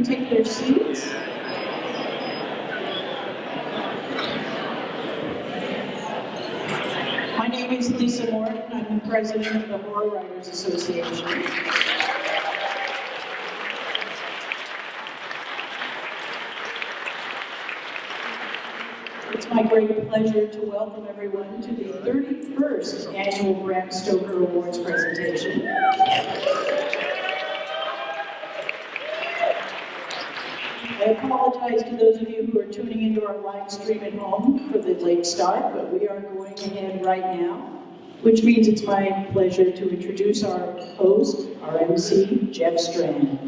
Take their seats. My name is Lisa Morton. I'm the president of the Horror Writers Association. It's my great pleasure to welcome everyone to the 31st annual Bram Stoker Awards presentation. I apologize to those of you who are tuning into our live stream at home for the late start, but we are going ahead right now, which means it's my pleasure to introduce our host, our MC, Jeff Strand.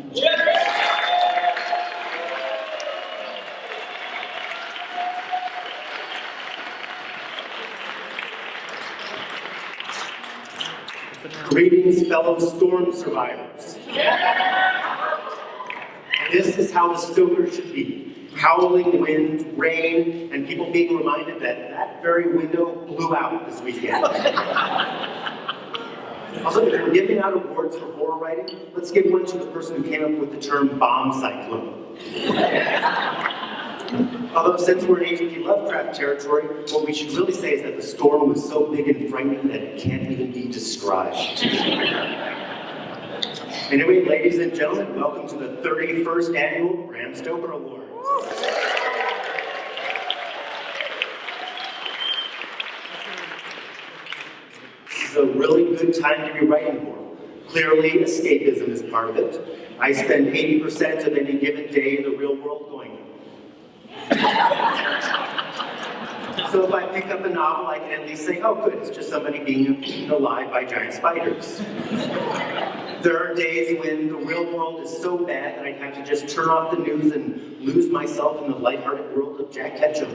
Greetings, fellow storm survivors. This is how the Stoker should be. Howling wind, rain, and people being reminded that that very window blew out this weekend. Also, if we're giving out awards for horror writing, let's give one to the person who came up with the term bomb cyclone. Although since we're in H.P. Lovecraft territory, what we should really say is that the storm was so big and frightening that it can't even be described. Anyway, ladies and gentlemen, welcome to the 31st annual Bram Stoker Awards. This is a really good time to be writing horror. Clearly, escapism is part of it. I spend 80% of any given day in the real world going. So if I pick up a novel, I can at least say, oh good, it's just somebody being eaten alive by giant spiders. There are days when the real world is so bad that I'd have to just turn off the news and lose myself in the lighthearted world of Jack Ketchum.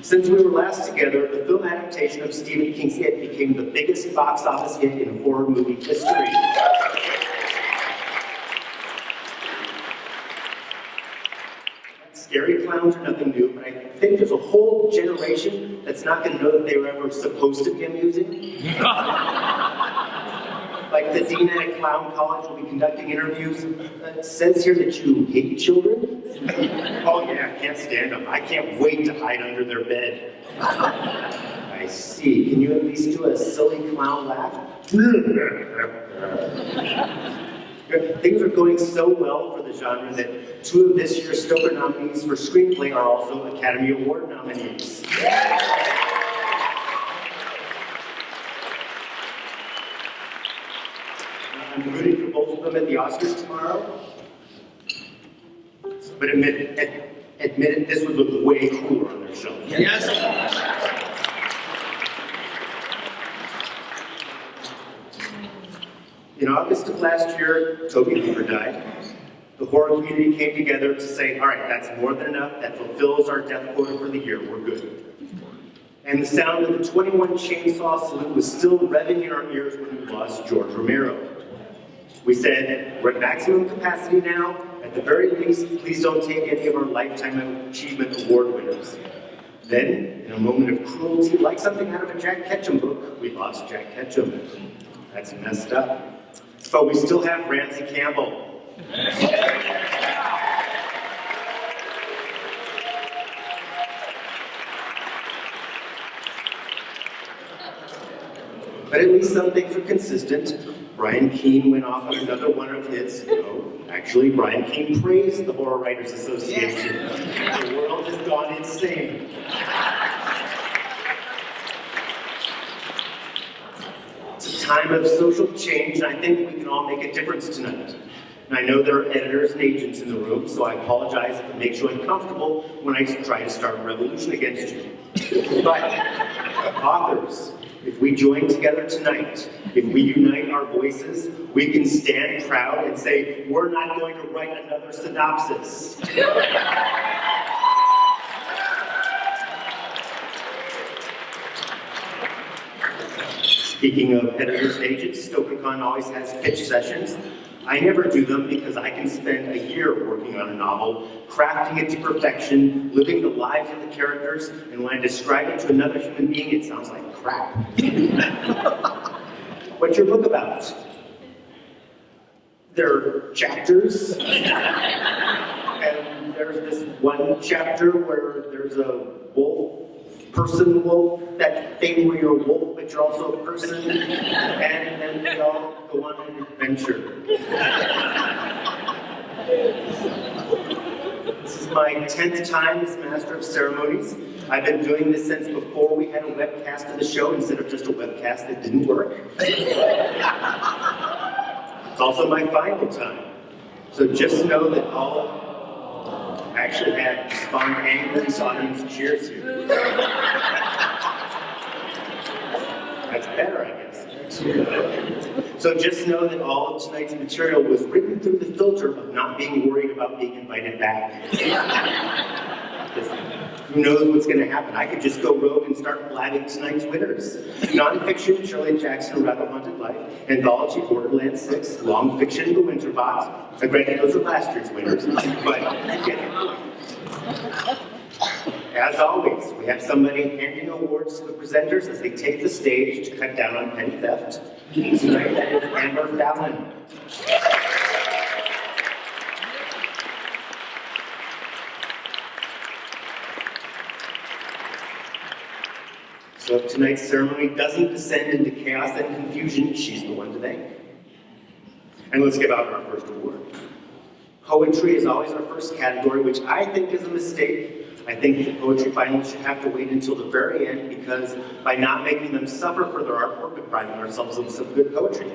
Since we were last together, the film adaptation of Stephen King's It became the biggest box office hit in horror movie history. Scary clowns are nothing new, but I think there's a whole generation that's not going to know that they were ever supposed to be amusing. Like the dean at a clown college will be conducting interviews. It says here that you hate children. Oh yeah, I can't stand them. I can't wait to hide under their bed. I see. Can you at least do a silly clown laugh? Things are going so well for the genre that 2 of this year's Stoker nominees for screenplay are also Academy Award nominees. I'm rooting for both of them at the Oscars tomorrow. But admit it, this would look way cooler on their show. Yes. In August of last year, Toby Hooper died. The horror community came together to say, all right, that's more than enough. That fulfills our death quota for the year. We're good. And the sound of the 21 chainsaw salute was still revving in our ears when we lost George Romero. We said, we're at maximum capacity now. At the very least, please don't take any of our Lifetime Achievement Award winners. Then, in a moment of cruelty, like something out of a Jack Ketchum book, we lost Jack Ketchum. That's messed up. But we still have Ramsey Campbell. But at least some things are consistent. Brian Keene went off on another one of his. No, actually, Brian Keene praised the Horror Writers Association. The world has gone insane. It's a time of social change, and I think we can all make a difference tonight. And I know there are editors and agents in the room, so I apologize if it makes you uncomfortable when I try to start a revolution against you. But, authors, if we join together tonight, if we unite our voices, we can stand proud and say, we're not going to write another synopsis. Speaking of editors and agents, StokerCon always has pitch sessions. I never do them because I can spend a year working on a novel, crafting it to perfection, living the lives of the characters, and when I describe it to another human being, it sounds like crap. What's your book about? there are chapters, and there's this one chapter where there's a person wolf, that thing where you're a wolf, but you're also a person, and then we all go on an adventure. This is my 10th time as Master of Ceremonies. I've been doing this since before we had a webcast of the show instead of just a webcast that didn't work. It's also my final time. So just know that I actually had spawned angry audience cheers here. That's better, I guess. So just know that all of tonight's material was written through the filter of not being worried about being invited back. Who knows what's going to happen? I could just go rogue and start blabbing tonight's winners. Non-fiction, Shirley Jackson, Rather Haunted Life. Anthology, Borderland 6. Long fiction, The Winter Box. Granted, those are last year's winners, but you get it. As always, we have somebody handing awards to the presenters as they take the stage to cut down on petty theft. Tonight, that is Amber Fallon. So if tonight's ceremony doesn't descend into chaos and confusion, she's the one to thank. And let's give out our first award. Poetry is always our first category, which I think is a mistake. I think the poetry finalists should have to wait until the very end, because by not making them suffer for their artwork, we're depriving ourselves of some good poetry.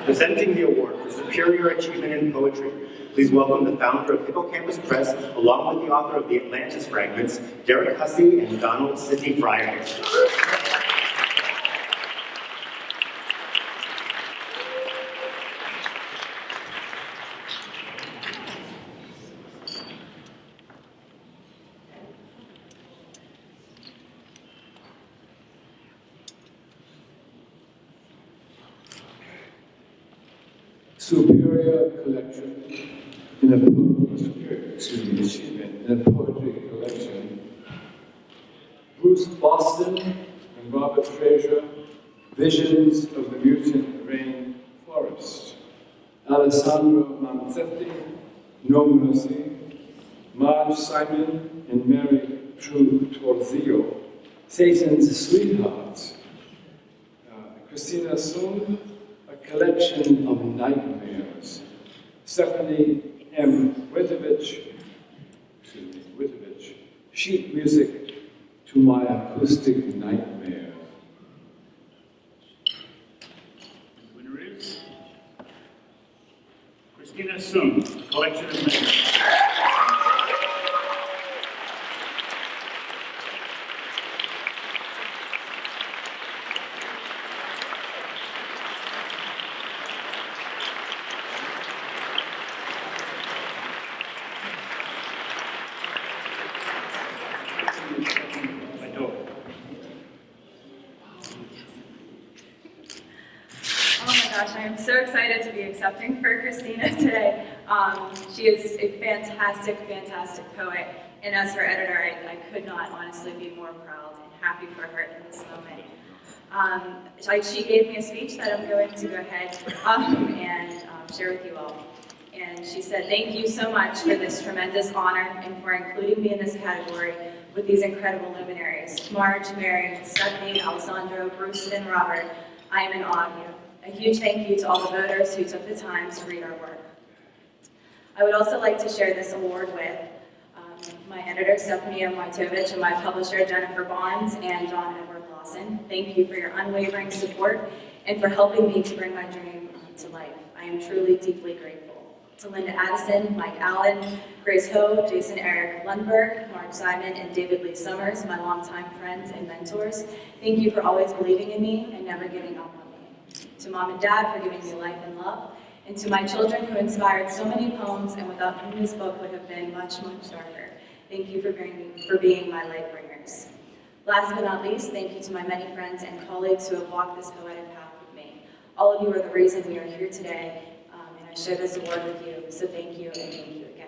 Presenting the award for Superior Achievement in Poetry, please welcome the founder of Hippocampus Press, along with the author of the Atlantis Fragments, Derek Hussey and Donald Sidney Fryer. Superior collection in a achievement in a poetry collection. Bruce Boston and Robert Fraser, Visions of the Mutant Rain Forest. Alessandro Manzetti, No Mercy. Marge Simon and Mary True Torzio, Satan's Sweetheart. Christina Sohn, A Collection of Nightmares. Stephanie M. Witovich, Sheet Music to My Acoustic Nightmare. The winner is Christina Sohn, Collection of Nightmares. I am so excited to be accepting for Christina today. She is a fantastic, fantastic poet, and as her editor, I could not honestly be more proud and happy for her in this moment. She gave me a speech that I'm going to go ahead and share with you all. And she said, "Thank you so much for this tremendous honor and for including me in this category with these incredible luminaries. Marge, Mary, Stephanie, Alessandro, Bruce, and Robert, I am in awe of you. A huge thank you to all the voters who took the time to read our work." I would also like to share this award with my editor, Stephanie M. Wojtovich, and my publisher, Jennifer Bonds, and John Edward Lawson. Thank you for your unwavering support and for helping me to bring my dream to life. I am truly deeply grateful. To Linda Addison, Mike Allen, Grace Ho, Jason Eric Lundberg, Mark Simon, and David Lee Summers, my longtime friends and mentors, thank you for always believing in me and never giving up on me. To Mom and Dad for giving me life and love, and to my children who inspired so many poems and without whom this book would have been much, much darker. Thank you for being my light bringers. Last but not least, thank you to my many friends and colleagues who have walked this poetic path with me. All of you are the reason we are here today, and I share this award with you, so thank you and thank you again.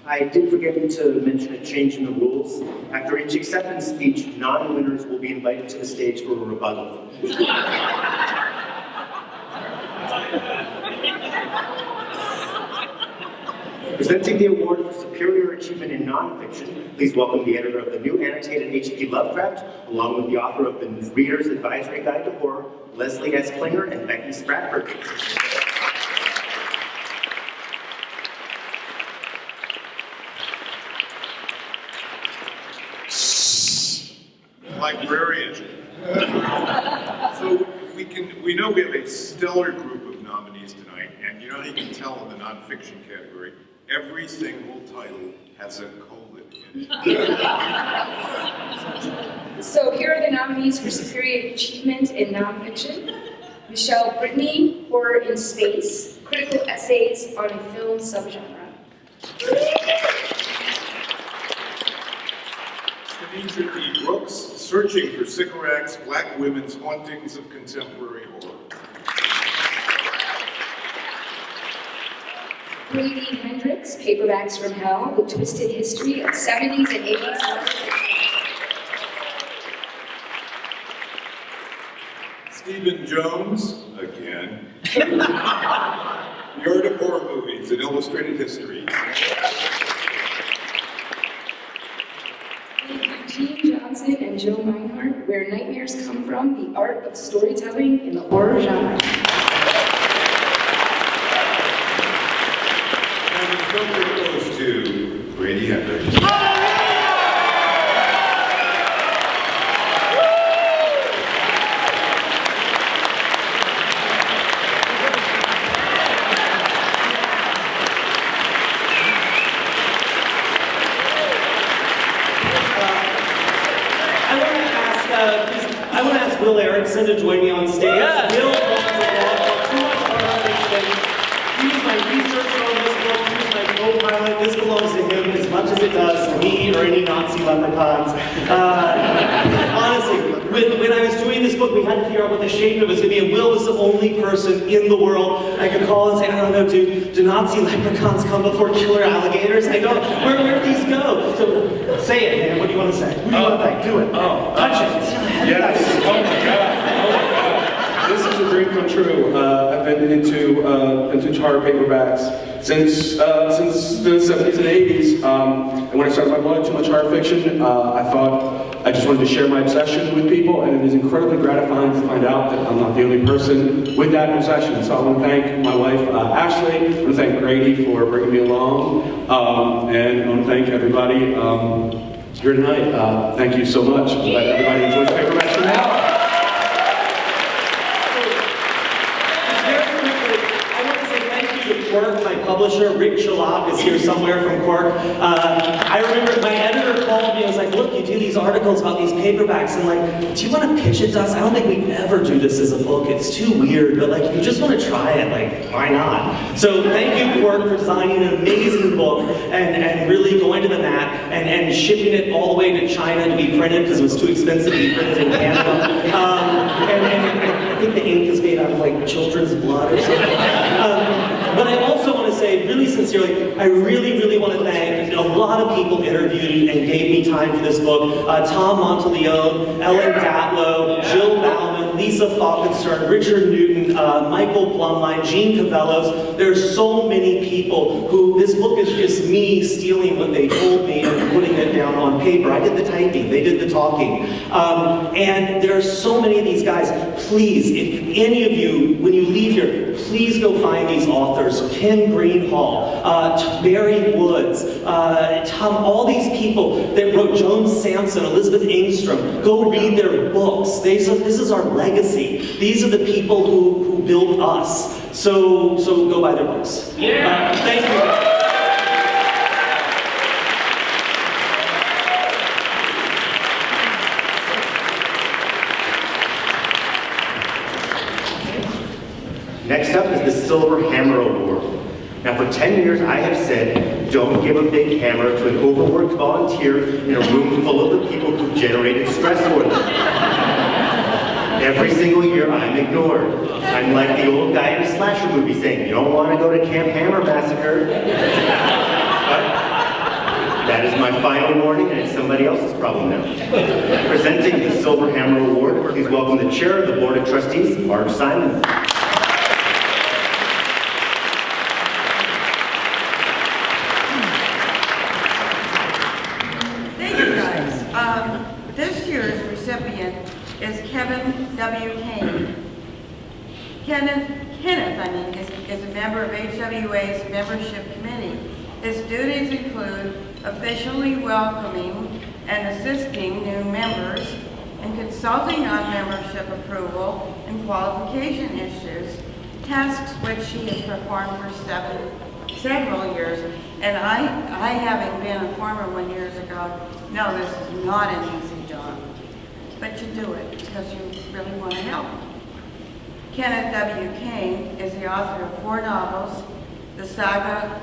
I did forget to mention a change in the rules. After each acceptance speech, non-winners will be invited to the stage for a rebuttal. Presenting the award for superior achievement in nonfiction, please welcome the editor of the new annotated H.P. Lovecraft, along with the author of the Reader's Advisory Guide to Horror, Leslie S. Klinger and Becky Spratford. Librarian. So we know we have a stellar group of nominees tonight, and you can tell in the nonfiction category, every single title has a colon in it. So here are the nominees for Superior Achievement in Nonfiction. Michelle Brittany, Horror in Space, Critical Essays on a Film Subgenre. Tanisha E. Brooks, Searching for Sycorax, Black Women's Hauntings of Contemporary Horror. Brady Hendricks, Paperbacks from Hell, The Twisted History of 70s and 80s horror. Stephen Jones, again. The Art of Horror Movies, an Illustrated History. Gene Johnson and Joe Meinhardt, Where Nightmares Come From, The Art of Storytelling in the Horror Genre. And the filter goes to Brady Hendricks. Will Erickson to join me on stage. Yeah. Will runs a blog called Too Much Horror Fiction. He's my researcher on this book. He's my co-pilot. This belongs to him as much as it does to me or any Nazi leprechauns. Honestly, when I was doing this book, we had to figure out what the shape it was going to be, and Will was the only person in the world I could call and say, I don't know, do Nazi leprechauns come before killer alligators? I don't. Where do these go? So say it, man. What do you want to say? Who do you want to thank? Do it. Touch it. Yes. Oh my God. This is a dream come true. I've been into horror paperbacks since the 70s and 80s. And when I started my blog, Too Much Horror Fiction, I thought I just wanted to share my obsession with people, and it is incredibly gratifying to find out that I'm not the only person with that obsession. So I want to thank my wife, Ashley. I want to thank Grady for bringing me along, and I want to thank everybody here tonight. Thank you so much. Let everybody enjoy the paperbacks from now. Cork, my publisher, Rick Shalop, is here somewhere from Cork. I remember my editor called me and was like, look, you do these articles about these paperbacks, and like, do you want to pitch it to us? I don't think we'd ever do this as a book. It's too weird, but like, if you just want to try it, like, why not? So thank you, Cork, for designing an amazing book and really going to the mat and shipping it all the way to China to be printed because it was too expensive to be printed in Canada. And I think the ink is made out of like children's blood or something. But I also want to say, really sincerely, I really want to thank a lot of people interviewed and gave me time for this book. Tom Monteleone, Ellen Datlow, Jill Bauman, Lisa Falkenstern, Richard Newton, Michael Blumline, Gene Cavellos. There's so many people who, this book is just me stealing what they told me and putting it down on paper. I did the typing, they did the talking. And there are so many of these guys. Please, if any of you, when you leave here, please go find these authors. Ken Greenhall, Barry Woods, Tom, all these people that wrote, Joan Sampson, Elizabeth Engstrom. Go read their books. This is our legacy. These are the people who built us. So go buy their books. Yeah. Thank you. Next up is the Silver Hammer Award. Now for 10 years I have said, don't give a big hammer to an overworked volunteer in a room full of the people who've generated stress for them. Every single year I'm ignored. I'm like the old guy in a slasher movie saying, you don't want to go to Camp Hammer Massacre. That is my final warning, and it's somebody else's problem now. Presenting the Silver Hammer Award, please welcome the Chair of the Board of Trustees, Mark Simon. Thank you, guys. This year's recipient is Kevin W. Kane. Kenneth, is a member of HWA's membership committee. His duties include officially welcoming and assisting new members and consulting on membership approval and qualification issues, tasks which he has performed for several years. And I having been a former 1 year ago, know this is not an easy job, but you do it because you really want to help. Kenneth W. Kane is the author of 4 novels, the Saga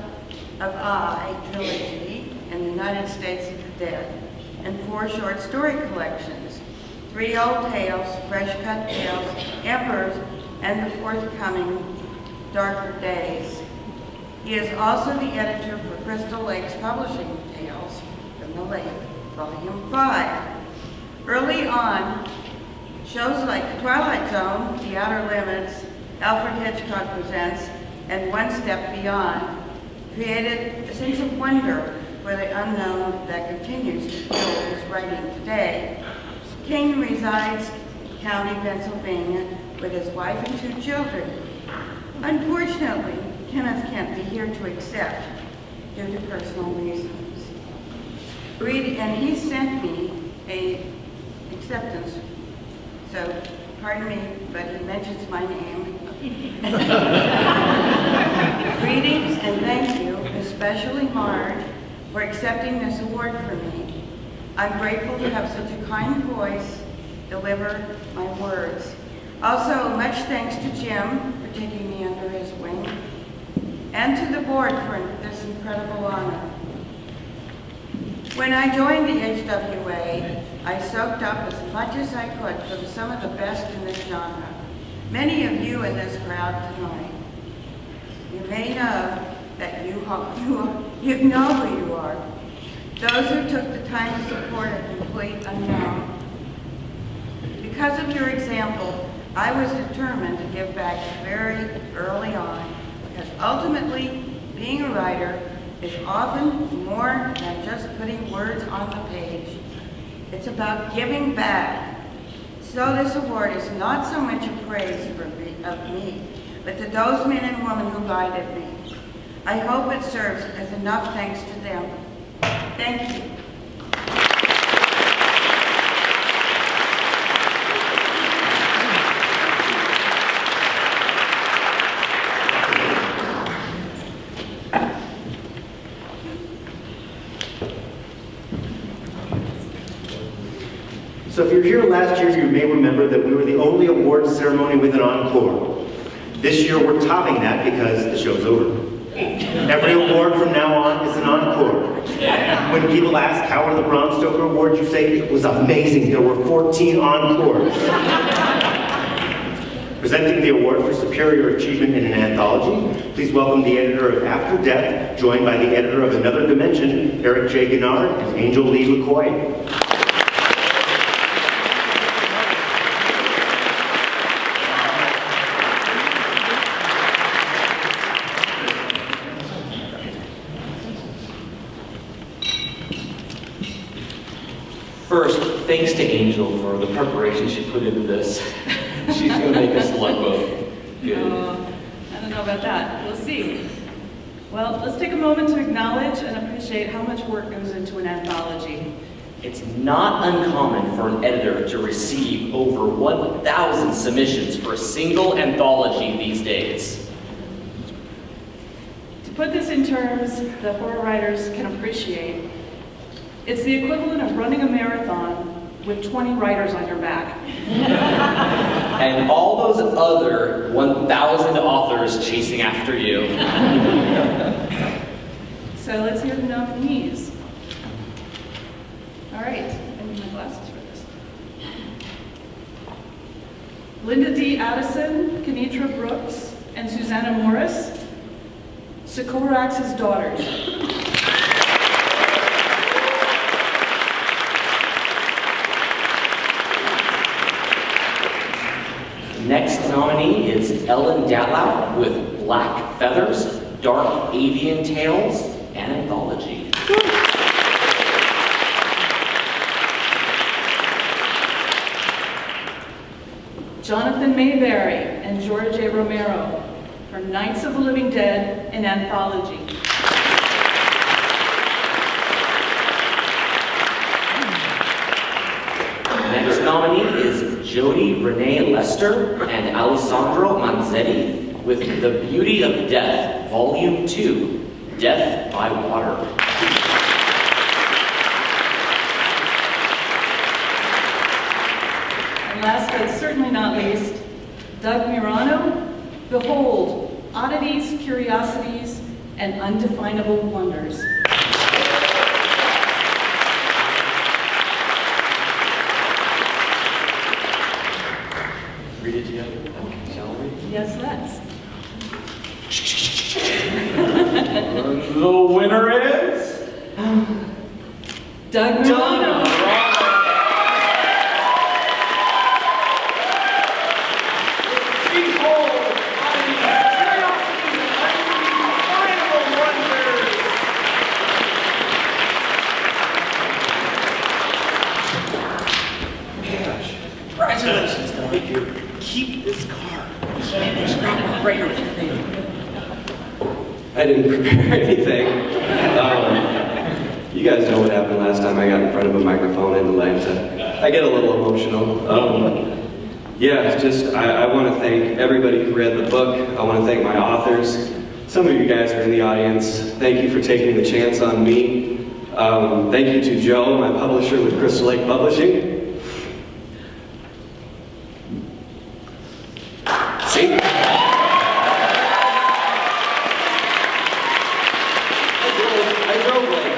of I trilogy, and the United States of the Dead, and 4 short story collections, 3 old tales, fresh cut tales, Emperors, and the forthcoming Darker Days. He is also the editor for Crystal Lake's publishing Tales from the Lake, Volume 5. Early on, shows like The Twilight Zone, The Outer Limits, Alfred Hitchcock Presents, and One Step Beyond created a sense of wonder for the unknown that continues to fuel his writing today. Kane resides in County, Pennsylvania, with his wife and 2 children. Unfortunately, Kenneth can't be here to accept due to personal reasons. And he sent me a acceptance. So, pardon me, but he mentions my name. Greetings and thank you, especially Marge, for accepting this award for me. I'm grateful to have such a kind voice deliver my words. Also, much thanks to Jim for taking me under his wing, and to the board for this incredible honor. When I joined the HWA, I soaked up as much as I could from some of the best in this genre. Many of you in this crowd tonight, you may know that you know who you are. Those who took the time to support a complete unknown. Because of your example, I was determined to give back very early on, because ultimately, being a writer is often more than just putting words on the page. It's about giving back. So this award is not so much a praise of me, but to those men and women who guided me. I hope it serves as enough thanks to them. Thank you. So if you were here last year, you may remember that we were the only awards ceremony with an encore. This year, we're topping that because the show's over. Every award from now on is an encore. When people ask, how are the Bram Stoker Awards, you say, it was amazing. There were 14 encores. Presenting the award for superior achievement in an anthology, please welcome the editor of After Death, joined by the editor of Another Dimension, Eric J. Gennard and Angel Lee LaCoy. First, thanks to Angel for the preparation she put into this. She's going to make us look both good. I don't know about that. We'll see. Well, let's take a moment to acknowledge and appreciate how much work goes into an anthology. It's not uncommon for an editor to receive over 1,000 submissions for a single anthology these days. To put this in terms that horror writers can appreciate, it's the equivalent of running a marathon with 20 writers on your back. And all those other 1,000 authors chasing after you. So let's hear the nominees. All right, I need my glasses for this. Linda D. Addison, Kenitra Brooks, and Susanna Morris, Sycorax's Daughters. Next nominee is Ellen Datlow with Black Feathers, Dark Avian Tales, an anthology. Jonathan Mayberry and George A. Romero for Nights of the Living Dead, an anthology. Next nominee is Jody Renee Lester and Alessandro Manzetti with The Beauty of Death, Volume 2, Death by Water. And last but certainly not least, Doug Murano, Behold, Oddities, Curiosities, and Undefinable Wonders. Read it together, shall we? Yes, let's. The winner is Doug Murano. Congratulations, Doug. Keep this car. Right here. I didn't prepare anything. You guys know what happened last time I got in front of a microphone in Atlanta. I get a little emotional. I want to thank everybody who read the book. I want to thank my authors. Some of you guys are in the audience. Thank you for taking the chance on me. Thank you to Joe, my publisher with Crystal Lake Publishing. See? I drove like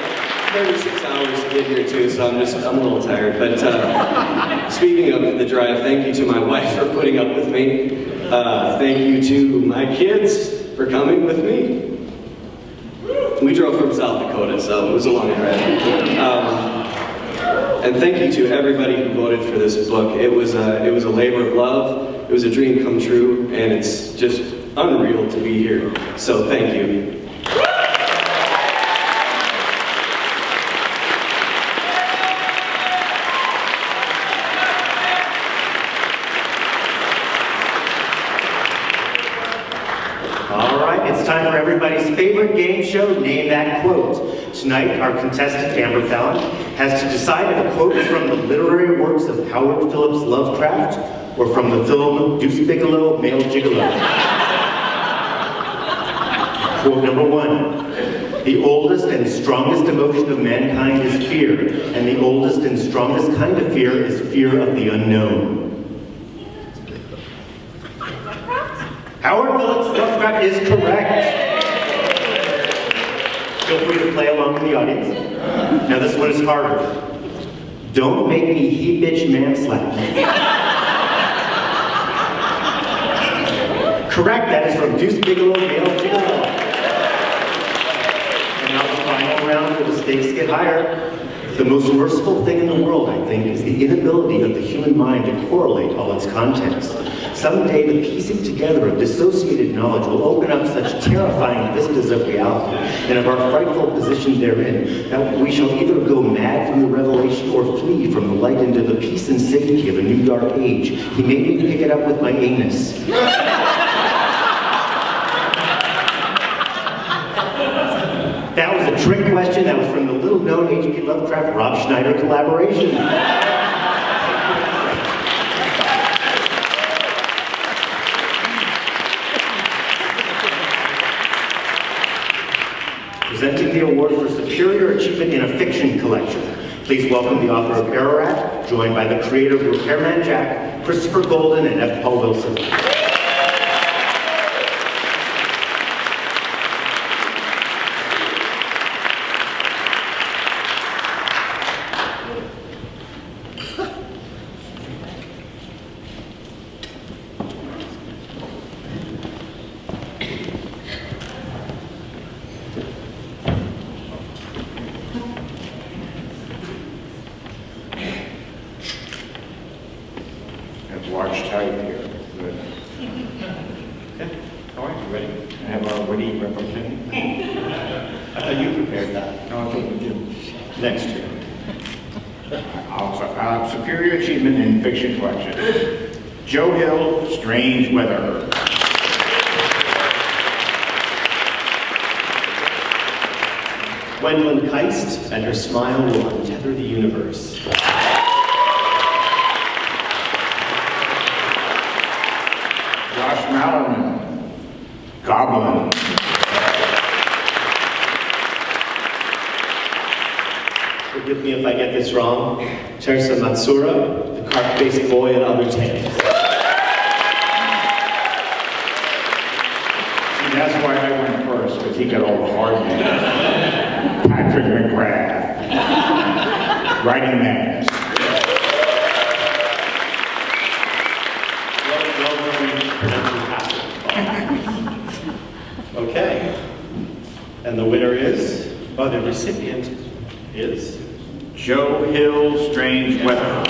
36 hours to get here too, so I'm a little tired. But speaking of the drive, thank you to my wife for putting up with me. Thank you to my kids for coming with me. We drove from South Dakota, so it was a long drive. And thank you to everybody who voted for this book. It was a labor of love. It was a dream come true, and it's just unreal to be here. So thank you. All right, it's time for everybody's favorite game show, Name That Quote. Tonight, our contestant, Amber Fallon, has to decide if a quote is from the literary works of Howard Phillips Lovecraft or from the film Deuce Bigalow, Male Gigolo. Quote number 1. The oldest and strongest emotion of mankind is fear, and the oldest and strongest kind of fear is fear of the unknown. Howard Phillips Lovecraft is correct. Feel free to play along in the audience. Now this one is harder. Don't make me he bitch man slap. Correct, that is from Deuce Bigalow, Male Gigolo. And now the final round where the stakes get higher. The most merciful thing in the world, I think, is the inability of the human mind to correlate all its contents. Someday, the piecing together of dissociated knowledge will open up such terrifying vistas of reality and of our frightful position therein that we shall either go mad from the revelation or flee from the light into the peace and safety of a new dark age. He made me pick it up with my anus. That was a trick question. That was from the little-known H.P. Lovecraft Rob Schneider collaboration. Presenting the award for Superior Achievement in a Fiction Collection. Please welcome the author of Ararat, joined by the creator of Repairman Jack, Christopher Golden, and F. Paul Wilson. Watch tight here. good. Okay, all right, you ready? I have our witty replication. I thought you prepared that. No, I think we do. Next year. Superior achievement in fiction collection. Joe Hill, Strange Weather. Gwendolyn Keist and her smile will untether the universe. Josh Mallerman, Goblin. Forgive me if I get this wrong. Teresa Matsura, the carp-faced boy and other tales. See, that's why I went first, because he got all the hard names. Patrick McGrath, Writing Man. Okay. And the winner is, or the recipient is, Joe Hill, Strange Weather.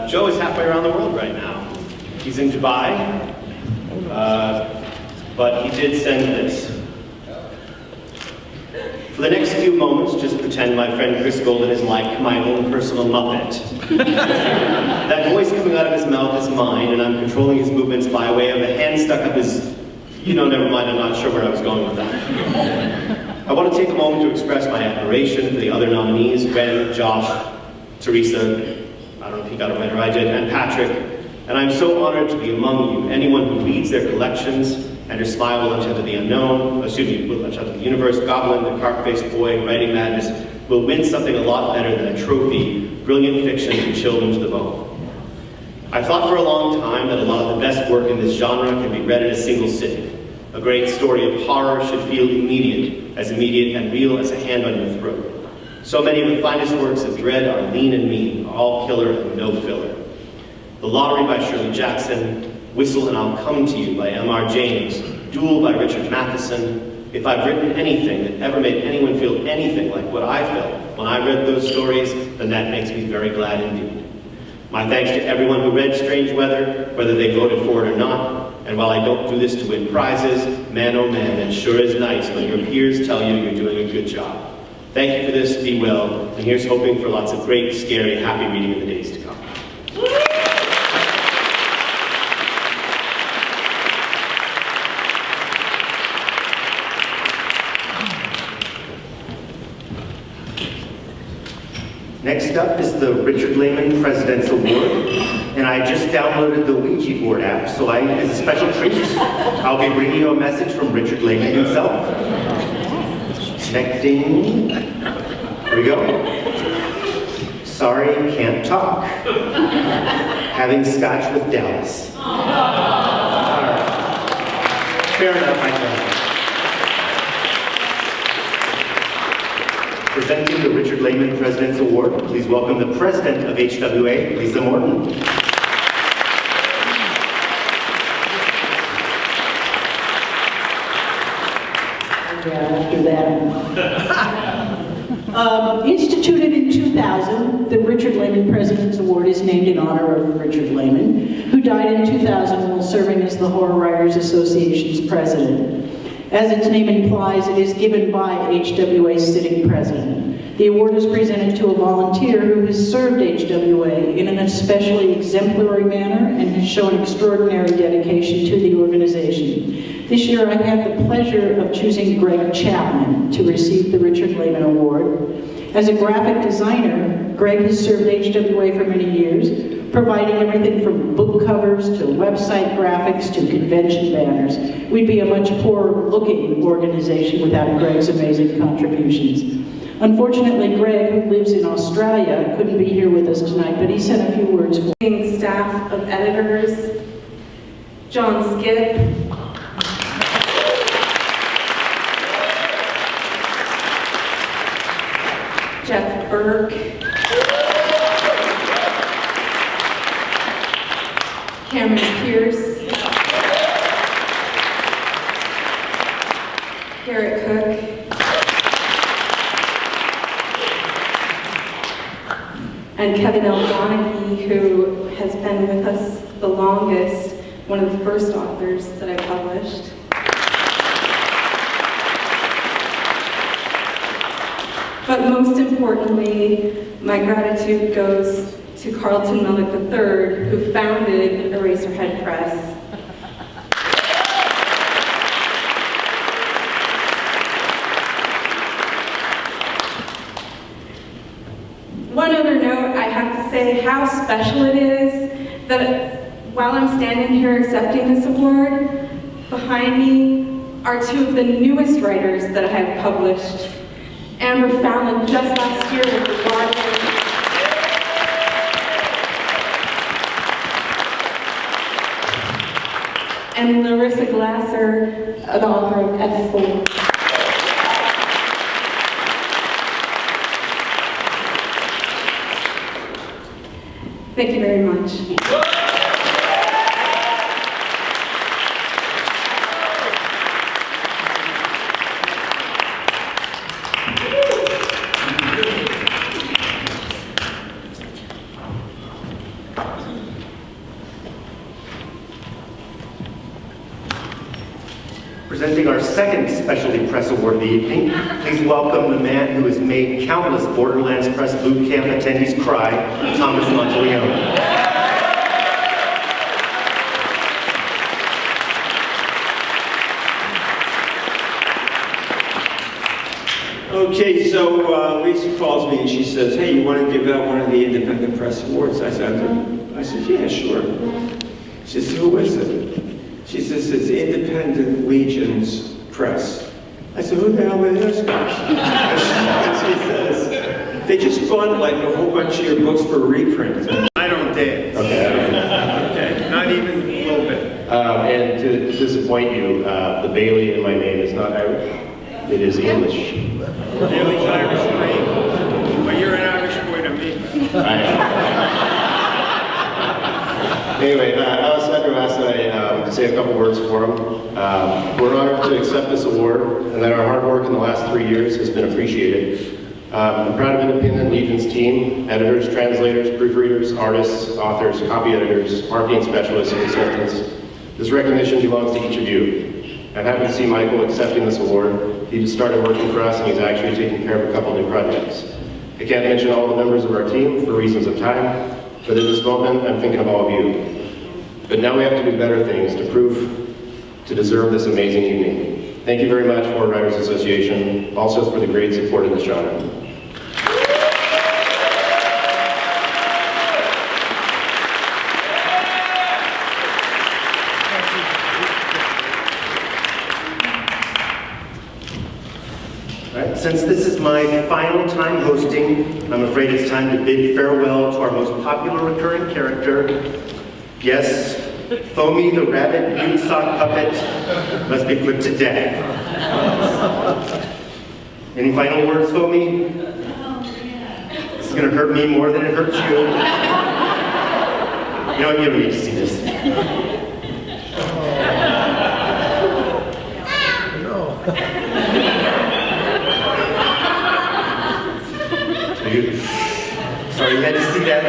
Joe is halfway around the world right now. He's in Dubai, but he did send this. For the next few moments, just pretend my friend Chris Golden is like my own personal Muppet. That voice coming out of his mouth is mine, and I'm controlling his movements by way of a hand stuck up his... never mind, I'm not sure where I was going with that. I want to take a moment to express my admiration for the other nominees, Ben, Josh, Teresa, I don't know if he got it right or I did, and Patrick. And I'm so honored to be among you. Anyone who reads their collections and her smile will untether the unknown, will untether the universe, Goblin, the carp-faced boy, Writing Madness, will win something a lot better than a trophy, brilliant fiction to chill them to the bone. I've thought for a long time that a lot of the best work in this genre can be read in a single sitting. A great story of horror should feel immediate and real as a hand on your throat. So many of the finest works of dread are lean and mean, all killer and no filler. The Lottery by Shirley Jackson, Whistle and I'll Come to You by M.R. James, Duel by Richard Matheson. If I've written anything that ever made anyone feel anything like what I felt when I read those stories, then that makes me very glad indeed. My thanks to everyone who read Strange Weather, whether they voted for it or not. And while I don't do this to win prizes, man oh man, it sure is nice when your peers tell you you're doing a good job. Thank you for this, be well, and here's hoping for lots of great, scary, happy reading in the days to come. Next up is the Richard Lehman President's Award, and I just downloaded the Ouija board app, so as a special treat, I'll be bringing you a message from Richard Lehman himself. Connecting. Here we go. Sorry, can't talk. Having scotch with Dallas. All right. Fair enough, I think. Presenting the Richard Lehman President's Award, please welcome the President of HWA, Lisa Morton. After that. Instituted in 2000, the Richard Lehman President's Award is named in honor of Richard Lehman, who died in 2000 while serving as the Horror Writers Association's president. As its name implies, it is given by HWA's sitting president. The award is presented to a volunteer who has served HWA in an especially exemplary manner and has shown extraordinary dedication to the organization. This year I had the pleasure of choosing Greg Chapman to receive the Richard Lehman Award. As a graphic designer, Greg has served HWA for many years, providing everything from book covers to website graphics to convention banners. We'd be a much poorer looking organization without Greg's amazing contributions. Unfortunately, Greg, who lives in Australia, couldn't be here with us tonight, but he sent a few words for Staff of editors, John Skip, Jeff Burke, Cameron Pierce, Garrett Cook, and Kevin L. Donaghy, who has been with us the longest, one of the first authors that I published. But most importantly, my gratitude goes to Carlton Melnick III, who founded Eraserhead Press. One other note, I have to say how special it is that while I'm standing here accepting this award, behind me are two of the newest writers that I have published. Amber Fallon just last year with The Guardian. And Larissa Glasser, the author of F4. Thank you very much. Presenting our second Specialty Press Award of the evening, please welcome the man who has made countless Borderlands Press boot camp attendees cry, Thomas Monteleone. Okay, so Lisa calls me and she says, hey, you want to give out one of the Independent Press Awards? I said, yeah, sure. She says, who is it? She says, it's Independent Legions Press. I said, who the hell are those guys? And she says, they just bought like a whole bunch of your books for reprint. I don't dance. Okay, not even a little bit. And to disappoint you, the Bailey in my name is not Irish. It is English. Bailey's Irish to me, but you're an Irish boy to me. Anyway, Alessandro asked that I say a couple words for him. We're honored to accept this award and that our hard work in the last 3 years has been appreciated. I'm proud of Independent Legion's team, editors, translators, proofreaders, artists, authors, copy editors, marketing specialists, and consultants. This recognition belongs to each of you. I'm happy to see Michael accepting this award. He just started working for us and he's actually taking care of a couple new projects. I can't mention all the members of our team for reasons of time, but at this moment, I'm thinking of all of you. But now we have to do better things to prove to deserve this amazing evening. Thank you very much, Horror Writers Association, also for the great support in this genre. Since this is my final time hosting, I'm afraid it's time to bid farewell to our most popular recurring character. Yes, Foamy the rabbit mute sock puppet must be put to death. Any final words, Foamy? This is going to hurt me more than it hurts you. You know what, you don't need to see this. Sorry, you had to see that.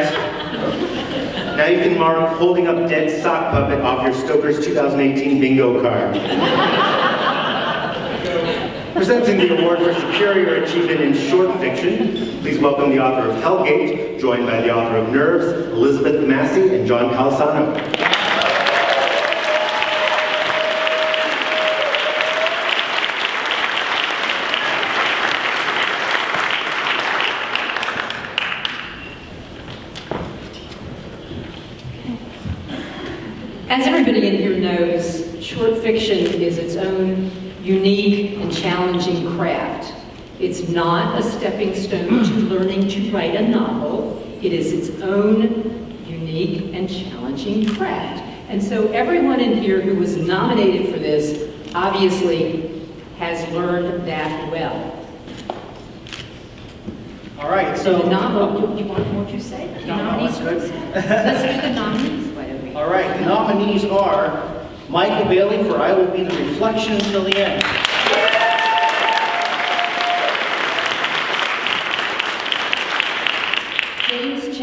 Now you can mark holding up dead sock puppet off your Stoker's 2018 bingo card. Presenting the award for superior achievement in short fiction, please welcome the author of Hellgate, joined by the author of Nerves, Elizabeth Massey and John Calzano. As everybody in here knows, short fiction is its own unique and challenging craft. It's not a stepping stone to learning to write a novel. It is its own unique and challenging craft. And so everyone in here who was nominated for this obviously has learned that well. All right, so... The novel, you want more to say? The nominees first? Let's do the nominees. All right, the nominees are Michael Bailey for I Will Be the Reflection Until the End. James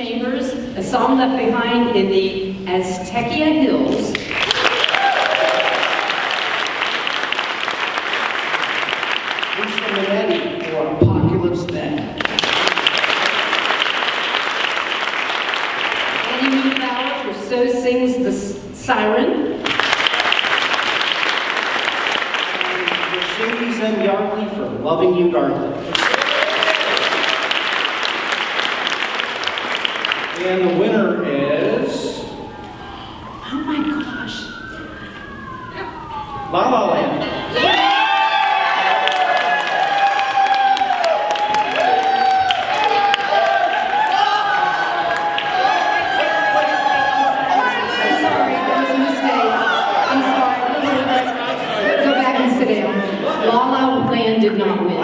a song left behind in the Aztecia Hills. Lisa Minetti for Apocalypse Then. Annie Bauer for So Sings the Siren. Mercedes M. Yardley for Loving You Darkly. And the winner is... Oh my gosh. La La Land. I'm sorry, that was a mistake. I'm sorry. Go back and sit down. La La Land did not win.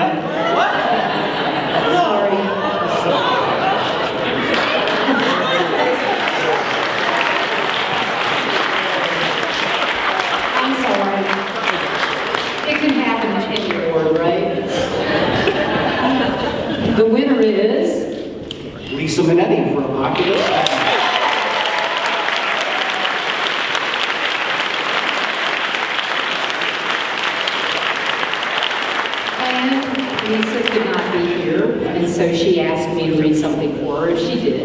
Sorry. I'm sorry. It can happen to any award, right? The winner is... Lisa Minetti for Apocalypse Then. And Lisa could not be here, and so she asked me to read something for her, and she did.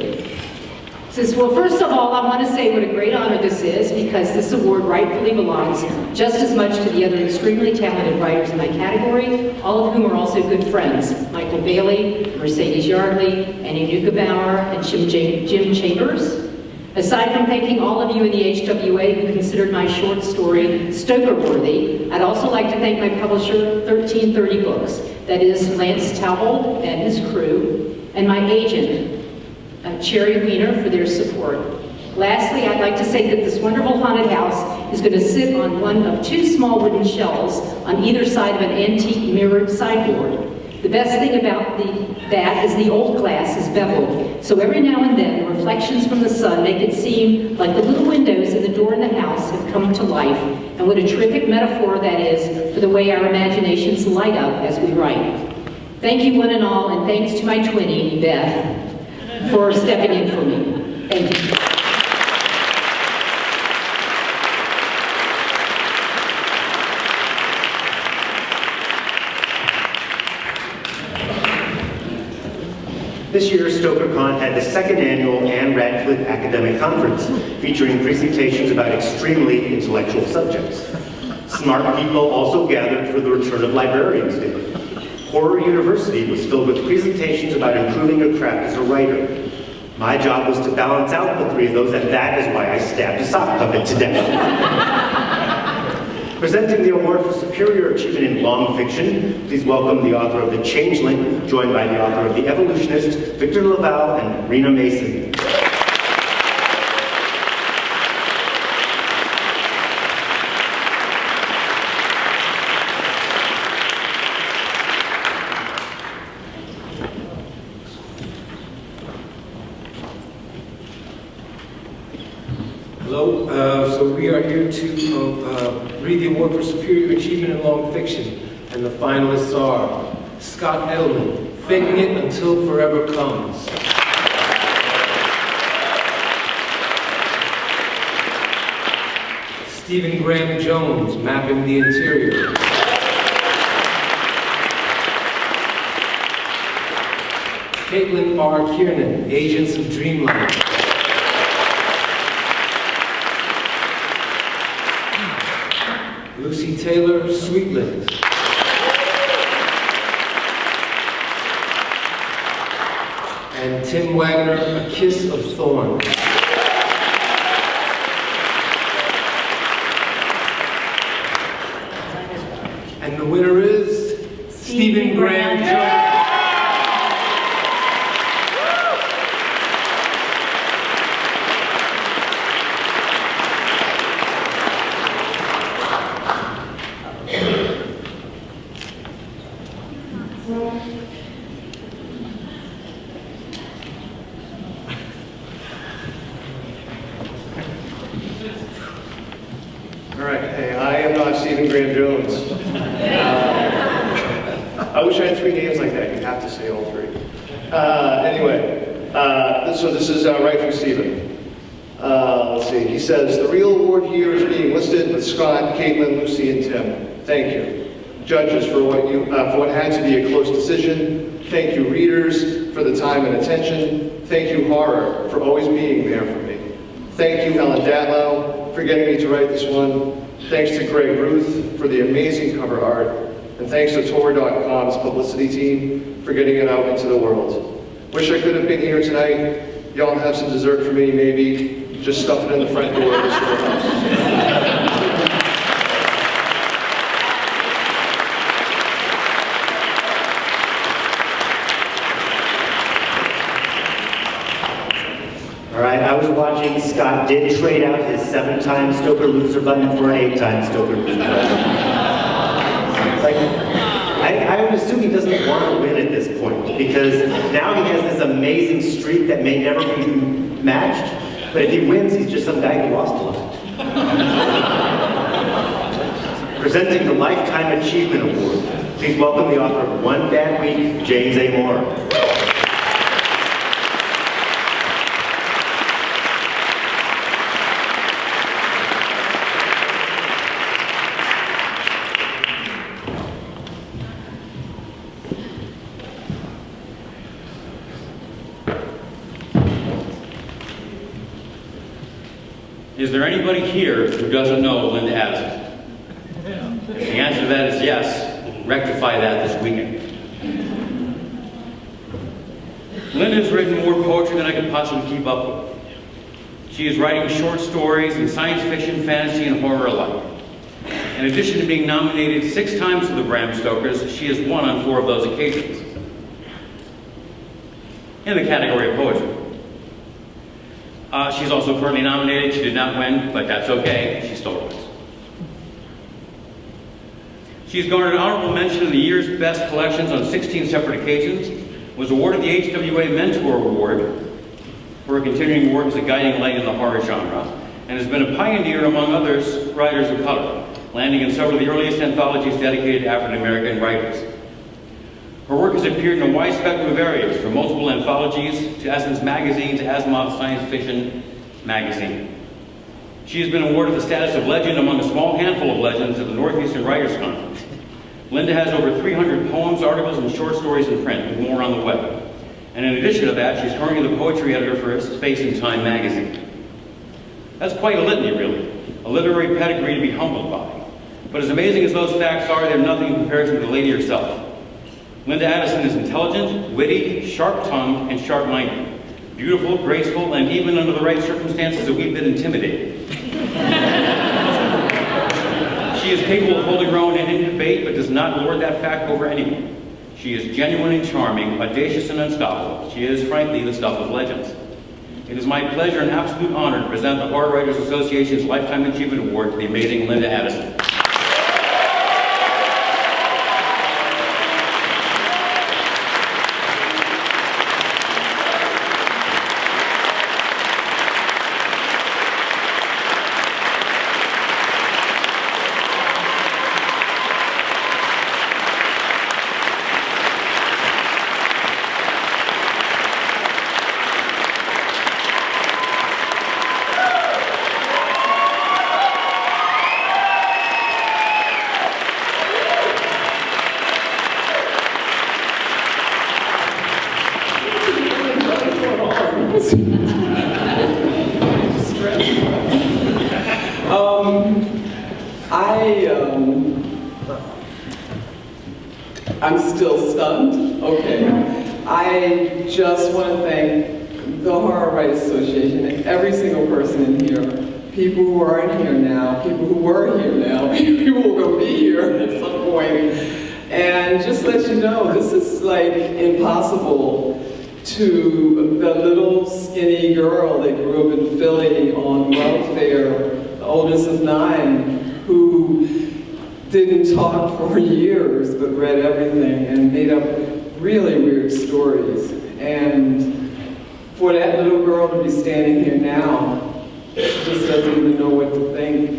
Says, well, first of all, I want to say what a great honor this is, because this award rightfully belongs just as much to the other extremely talented writers in my category, all of whom are also good friends. Michael Bailey, Mercedes Yardley, Annie Nuckenbauer, and Jim Chambers. Aside from thanking all of you in the HWA who considered my short story Stoker-worthy, I'd also like to thank my publisher, 1330 Books, that is Lance Taubold and his crew, and my agent, Cherry Weiner, for their support. Lastly, I'd like to say that this wonderful haunted house is going to sit on one of two small wooden shelves on either side of an antique mirrored sideboard. The best thing about that is the old glass is beveled, so every now and then the reflections from the sun make it seem like the little windows in the door in the house have come to life, and what a terrific metaphor that is for the way our imaginations light up as we write. Thank you one and all, and thanks to my twinnie, Beth, for stepping in for me. Thank you. This year, StokerCon had the second annual Anne Radcliffe Academic Conference, featuring presentations about extremely intellectual subjects. Smart people also gathered for the return of Librarians Day. Horror University was filled with presentations about improving your craft as a writer. My job was to balance out the three of those, and that is why I stabbed a sock puppet to death. Presenting the award for superior achievement in long fiction, please welcome the author of The Changeling, joined by the author of The Evolutionist, Victor Laval and Rena Mason. Hello, so we are here to read the award for superior achievement in long fiction, and the finalists are Scott Edelman, Faking It Until Forever Comes. Stephen Graham Jones, Mapping the Interior. Caitlin R. Kiernan, Agents of Dreamland. Lucy Taylor, Sweetlings. And Tim Wagner, A Kiss of Thorns. And the winner is Stephen Graham Jones. All right, hey, I am not Stephen Graham Jones. I wish I had three names like that. You have to say all three. Anyway, So this is right from Stephen. Let's see, he says, the real award here is being listed with Scott, Caitlin, Lucy, and Tim. Thank you. Judges for what had to be a close decision. Thank you, readers, for the time and attention. Thank you, horror, for always being there for me. Thank you, Ellen Datlow, for getting me to write this one. Thanks to Greg Ruth for the amazing cover art. And thanks to Tor.com's publicity team for getting it out into the world. Wish I could have been here tonight. Y'all have some dessert for me, maybe. Just stuff it in the front door of the storehouse. All right, I was watching. Scott did trade out his 7-time Stoker loser button for an 8-time Stoker loser button. Like, I would assume he doesn't want to win at this point, because now he has this amazing streak that may never be matched. But if he wins, he's just some guy who lost a lot. Presenting the Lifetime Achievement Award, please welcome the author of One Bad Week, James A. Moore. Is there anybody here who doesn't know Linda Addison? If the answer to that is yes, rectify that this weekend. Linda has written more poetry than I could possibly keep up with. She is writing short stories in science fiction, fantasy, and horror alike. In addition to being nominated 6 times for the Bram Stokers, she has won on 4 of those occasions. In the category of poetry. She's also currently nominated. She did not win, but that's okay. She still wins. She's garnered honorable mention in the year's best collections on 16 separate occasions, was awarded the HWA Mentor Award for a continuing work as a guiding light in the horror genre, and has been a pioneer among others writers of color, landing in several of the earliest anthologies dedicated to African American writers. Her work has appeared in a wide spectrum of areas, from multiple anthologies to Essence Magazine to Asimov's Science Fiction Magazine. She has been awarded the status of legend among a small handful of legends at the Northeastern Writers Conference. Linda has over 300 poems, articles, and short stories in print, with more on the web. And in addition to that, she's currently the poetry editor for Space and Time magazine. That's quite a litany, really. A literary pedigree to be humbled by. But as amazing as those facts are, they're nothing in comparison to the lady herself. Linda Addison is intelligent, witty, sharp-tongued, and sharp-minded. Beautiful, graceful, and even under the right circumstances, a wee bit intimidating. She is capable of holding her own in debate, but does not lord that fact over anyone. She is genuine and charming, audacious and unstoppable. She is, frankly, the stuff of legends. It is my pleasure and absolute honor to present the Horror Writers Association's Lifetime Achievement Award to the amazing Linda Addison. I'm still stunned. Okay. I just want to thank the Horror Writers Association and every single person in here. People who aren't here now, people who were here now, people who will be here at some point. And just let you know, this is like impossible to the little skinny girl that grew up in Philly on welfare, the oldest of 9, who didn't talk for years but read everything and made up really weird stories. And for that little girl to be standing here now, just doesn't even know what to think.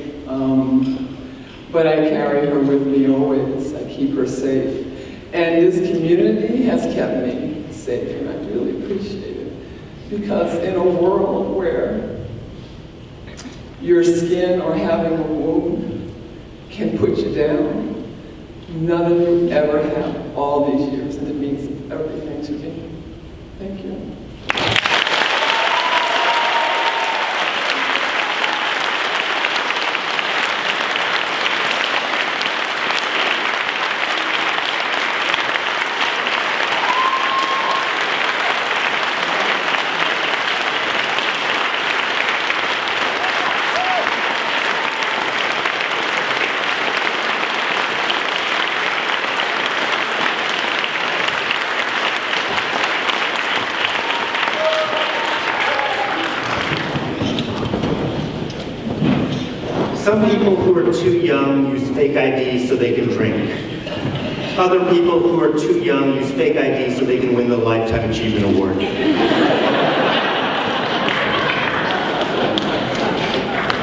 But I carry her with me always. I keep her safe. And this community has kept me safe, and I really appreciate it. Because in a world where your skin or having a wound can put you down, none of you ever have all these years, and it means everything to me. Thank you. Some people who are too young use fake IDs so they can drink. Other people who are too young use fake IDs so they can win the Lifetime Achievement Award.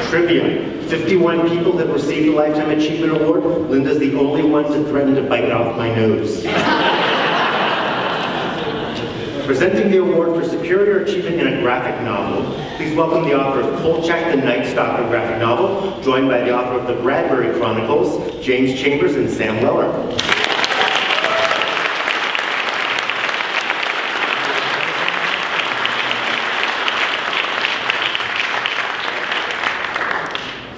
Trivia: 51 people have received the Lifetime Achievement Award. Linda's the only one to threaten to bite off my nose. Presenting the award for Superior Achievement in a Graphic Novel, please welcome the author of Kolchak the Night Stalker graphic novel, joined by the author of the Bradbury Chronicles, James Chambers and Sam Weller.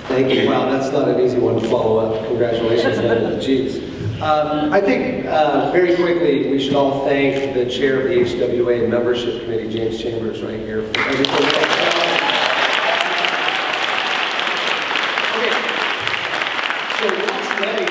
Thank you. Wow, that's not an easy one to follow up. Congratulations, Linda. Jeez. I think very quickly we should all thank the chair of the HWA Membership Committee, James Chambers, right here, for everything. Okay. So last night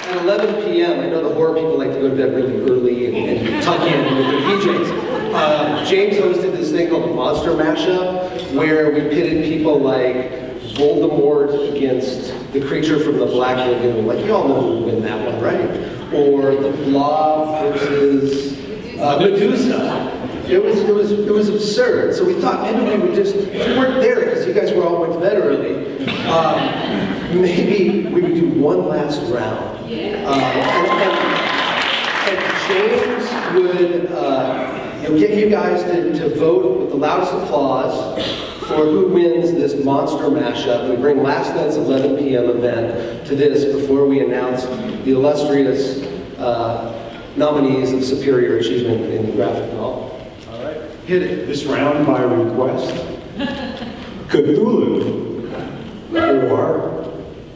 at 11 p.m., I know the horror people like to go to bed really early and tuck in with their PJs. James hosted this thing called the Monster Mashup, where we pitted people like Voldemort against the creature from the Black Lagoon. Like, you all know who would win that one, right? Or the Blob versus Medusa. It was absurd. So we thought maybe we would just, if we weren't there because you guys were all went to bed early, maybe we would do one last round. And James would get you guys to vote with the loudest applause for who wins this monster mashup. We bring last night's 11 p.m. event to this before we announce the illustrious nominees of Superior Achievement in the graphic novel. All right. Hit it. This round by request, Cthulhu or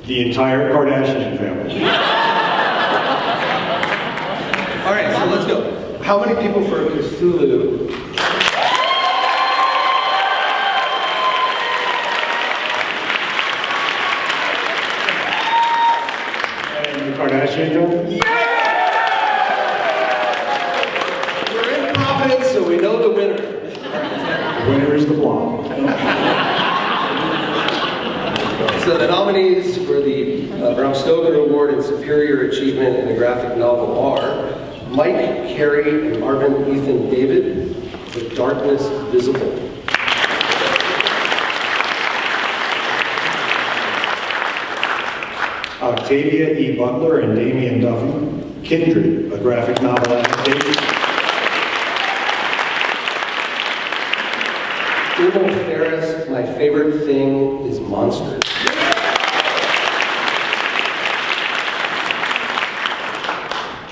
the entire Kardashian family. All right, so let's go. How many people for Cthulhu? Kardashian film? We're in Providence, so we know the winner. The winner is the blonde. So the nominees for the Bram Stoker Award in Superior Achievement in a Graphic Novel are Mike Carey and Marvin Ethan David for Darkness Visible. Octavia E. Butler and Damian Duffy, Kindred, a graphic novel adaptation. Emil Ferris, My Favorite Thing is Monsters.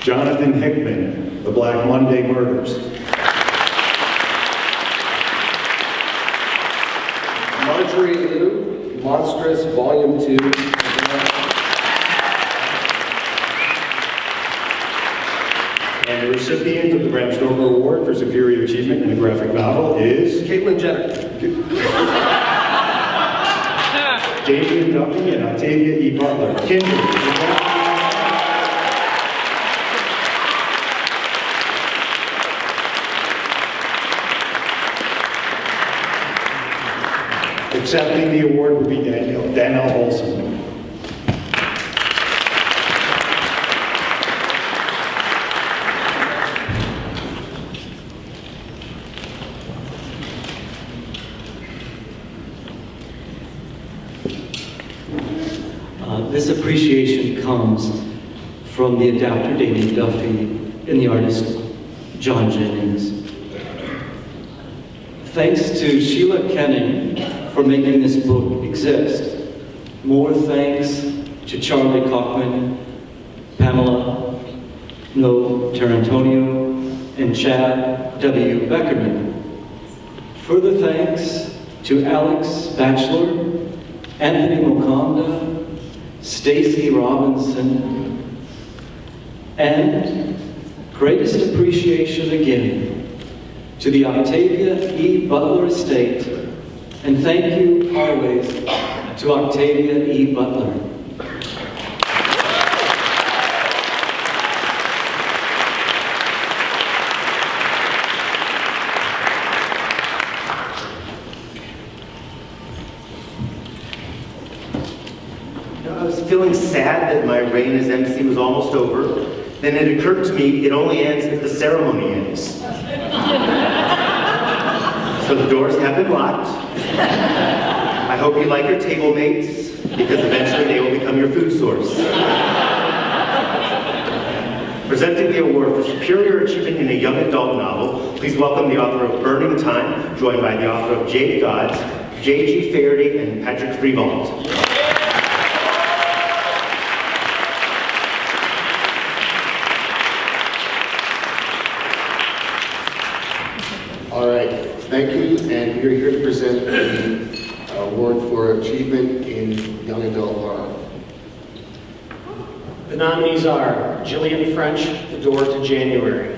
Jonathan Hickman, The Black Monday Murders. Marjorie Liu, Monstrous, Volume 2. And the recipient of the Bram Stoker Award for Superior Achievement in a Graphic Novel is Caitlin Jenner. Damian Duffy and Octavia E. Butler. Kindred. Accepting the award will be Daniel Olson. This appreciation comes from the adapter Damian Duffy and the artist John Jennings. Thanks to Sheila Kenning for making this book exist. More thanks to Charlie Cockman, Pamela No Tarantonio, and Chad W. Beckerman. Further thanks to Alex Batchelor, Anthony Mokonda, Stacy Robinson, and greatest appreciation again to the Octavia E. Butler Estate, and thank you always to Octavia E. Butler. I was feeling sad that my reign as MC was almost over. Then it occurred to me, it only ends if the ceremony ends. So the doors have been locked. I hope you like your table mates, because eventually they will become your food source. Presenting the award for superior achievement in a young adult novel, please welcome the author of Burning Time, joined by the author of Jade Gods, J.G. Faherty, and Patrick Frevault. All right, thank you, and we're here to present the award for achievement in young adult horror. The nominees are Gillian French, The Door to January.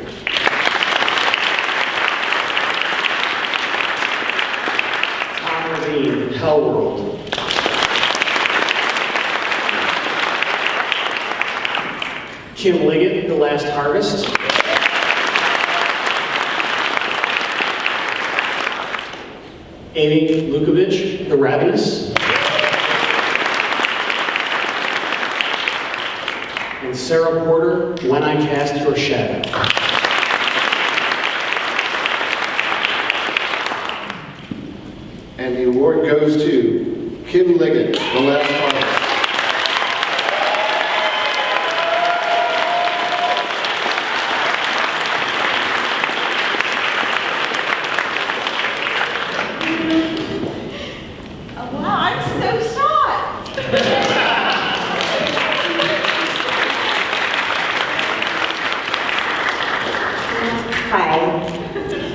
Tom Levine, Hell World. Kim Liggett, The Last Harvest. Amy Lukovich, The Ravenous. And Sarah Porter, When I Cast Your Shadow. And the award goes to Kim Liggett, The Last Harvest.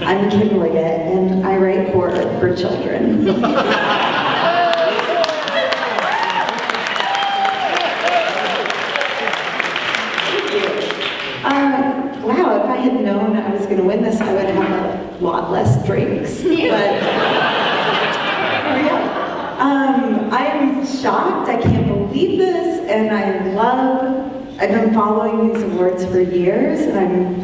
I'm Kim Liggett, and I write horror for children. Wow, if I had known I was going to win this, I would have a lot less drinks. But I am shocked. I can't believe this, and I've been following these awards for years, and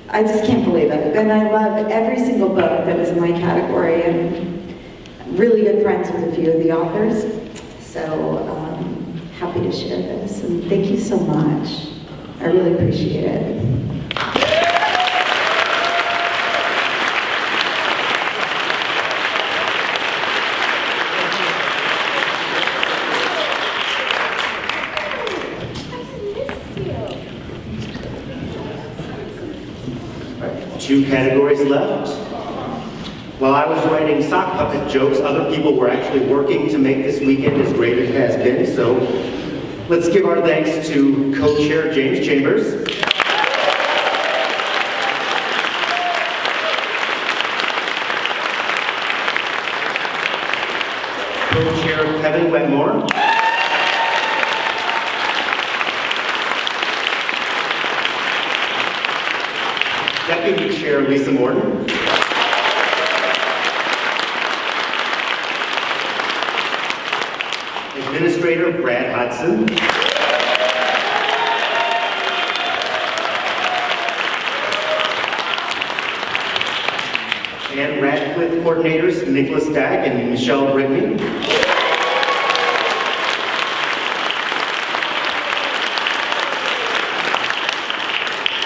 I just can't believe it. And I love every single book that was in my category, and I'm really good friends with a few of the authors. So happy to share this, and thank you so much. I really appreciate it. Two categories left. While I was writing sock puppet jokes, other people were actually working to make this weekend as great as it has been. So let's give our thanks to co-chair James Chambers, co-chair Kevin Wetmore, Deputy Chair Lisa Morton, Administrator Brad Hudson, and Radcliffe coordinators Nicholas Dack and Michelle Brittany.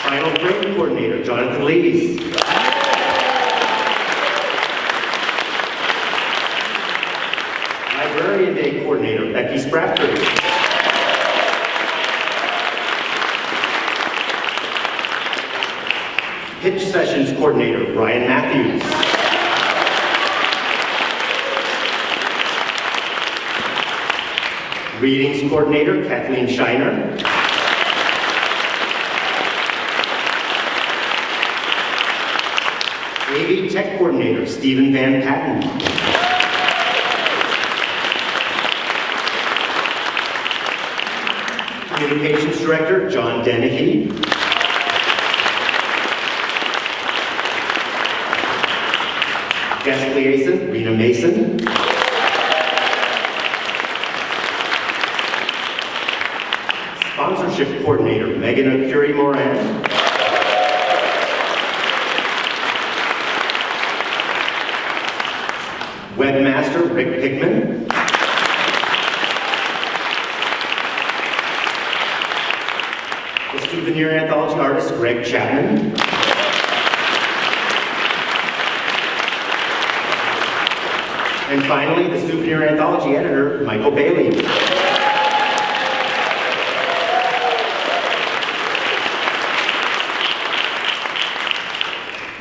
Final frame coordinator Jonathan Lees. Librarian Day coordinator Becky Sprafford. Pitch sessions coordinator Brian Matthews. Readings Coordinator, Kathleen Shiner. AV Tech Coordinator, Stephen Van Patten. Communications Director, John Dennehy. Guest Liaison, Rena Mason. Sponsorship Coordinator, Megan Curie-Moran. Webmaster, Rick Pickman. The Souvenir Anthology Artist, Greg Chapman. And finally, the Souvenir Anthology Editor, Michael Bailey.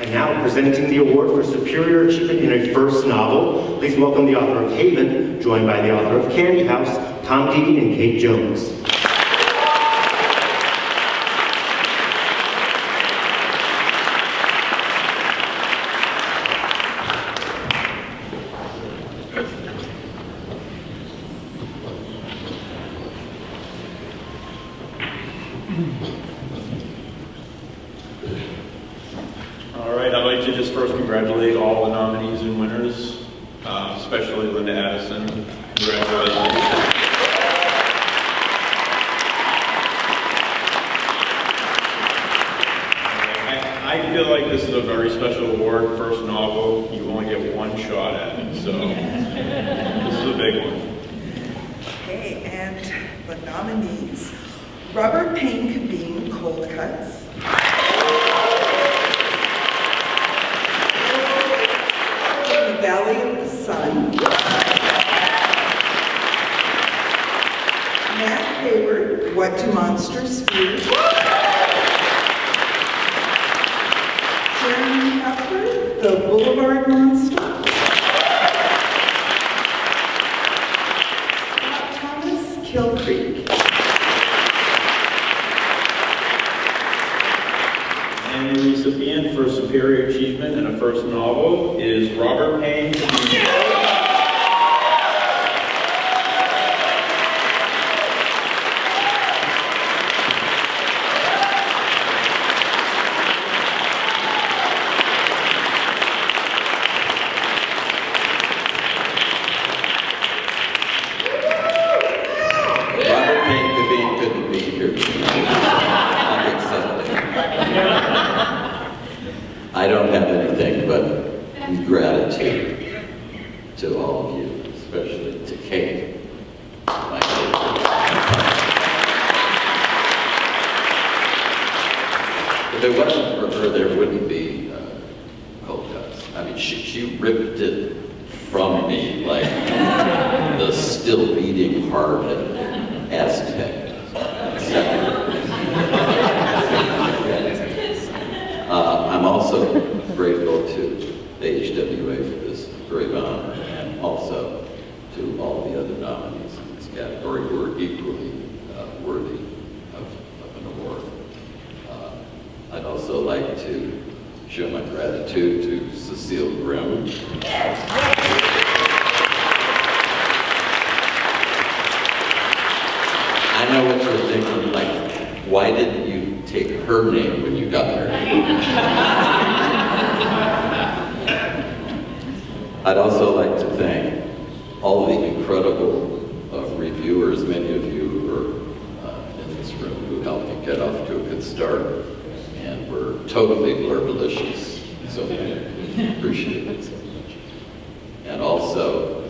And now, presenting the award for Superior Achievement in a First Novel, please welcome the author of Haven, joined by the author of Candy House, Tom Deedy and Kate Jones. All right, I'd like to just first congratulate all the nominees and winners, especially Linda Addison. Congratulations. I feel like this is a very special award. First novel, you only get one shot at it, so this is a big one. Okay, and the nominees, Robert Payne Cabine, Cold Cuts. The Valley of the Sun. Matt Hayward, What Do Monsters Fear? Jeremy Hufford, The Boulevard Monster. Scott Thomas, Kill Creek. And the recipient for Superior Achievement in a First Novel is Robert Payne. Robert Payne couldn't be here tonight. I'm accepting. I don't have anything but gratitude to all of you, especially to Kate. My if it wasn't for her, there wouldn't be Cold Cuts. I mean, she ripped it from me like the still beating heart of Aztec. I'm also grateful to the HWA for this great honor, and also to all the other nominees in this category who are equally worthy of an award. I'd also like to show my gratitude to Cecile Grimm. I know what you're thinking, like, why didn't you take her name when you got married? I'd also like to thank all the incredible reviewers, many of you who are in this room who helped me get off to a good start and were totally blurbalicious, so I appreciate it so much. And also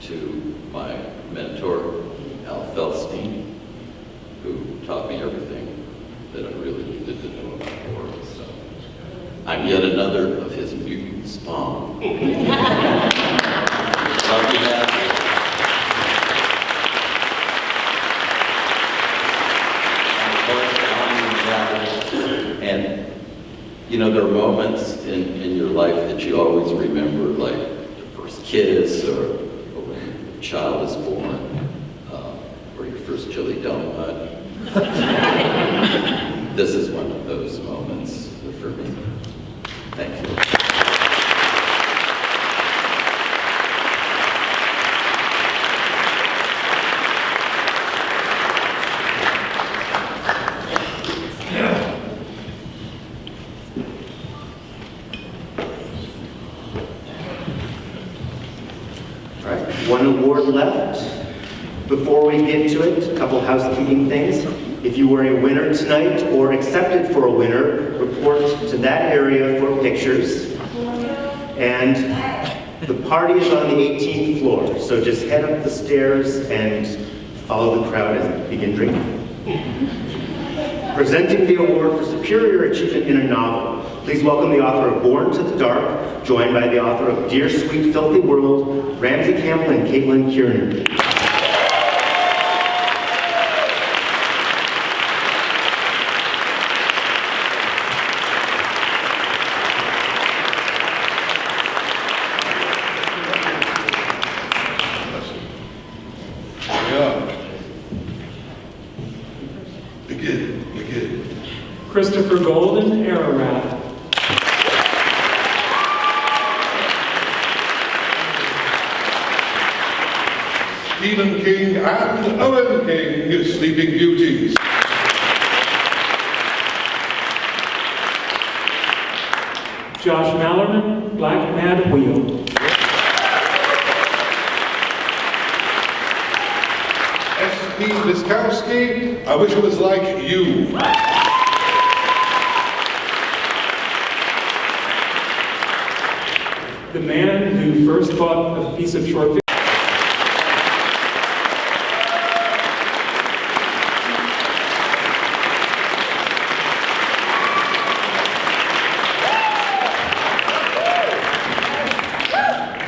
to my mentor, Al Feldstein, who taught me everything that I really needed to know about the world. So I'm yet another of his mutant spawn. Love you, man. And you know, there are moments in your life that you always remember, like the first kiss, or when a child is born, Christopher's chili donut. This is one of those moments for me. Thank you. All right, one award left. Before we get to it, a couple housekeeping things. If you were a winner tonight or accepted for a winner, report to that area for pictures. And the party is on the 18th floor, so just head up the stairs and follow the crowd and begin drinking. Presenting the award for superior achievement in a novel, please welcome the author of Born to the Dark, joined by the author of Dear Sweet Filthy World, Ramsey Campbell and Caitlin Kiernan. Christopher Golden, Ararat. Stephen King and Owen King, Sleeping Beauties. Josh Mallerman, Black Mad Wheel. S.P. Liskowski, I Wish It Was Like You. The man who first bought a piece of short fiction.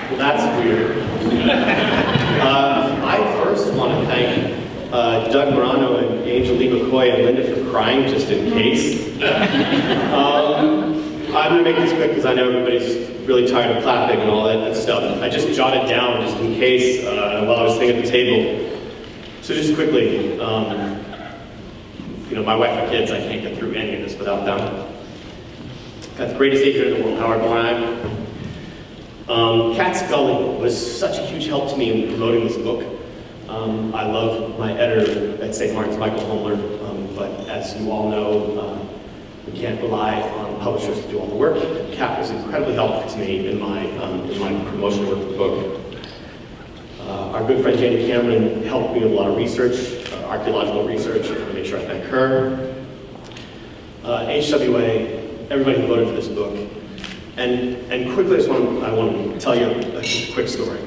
Well, that's weird. I first want to thank Doug Morano and Angel Lee McCoy and Linda for crying just in case. I'm going to make this quick because I know everybody's really tired of clapping and all that stuff. I just jotted down just in case while I was sitting at the table. So just quickly, my wife and kids, I can't get through any of this without them. Got the greatest agent in the world, Howard Moran. Cat Scully was such a huge help to me in promoting this book. I love my editor at St. Martin's, Michael Holmler, but as you all know, we can't rely on publishers to do all the work. Cat was incredibly helpful to me in my promotional work for the book. Our good friend Janie Cameron helped me with a lot of research, archaeological research. I want to make sure I thank her. HWA, everybody who voted for this book. And quickly, I want to tell you just a quick story.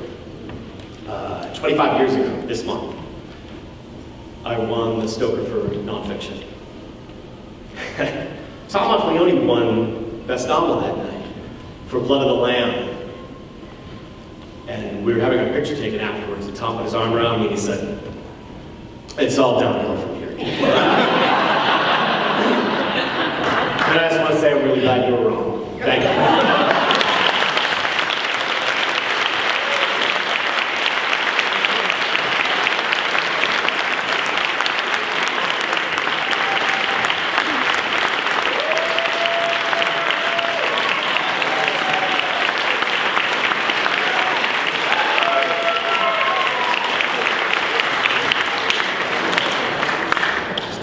25 years ago, this month, I won the Stoker for nonfiction. Tom Leone won Best Novel that night for Blood of the Lamb. And we were having a picture taken afterwards, and Tom put his arm around me and he said, "It's all downhill from here." And I just want to say I'm really glad you were wrong. Thank you.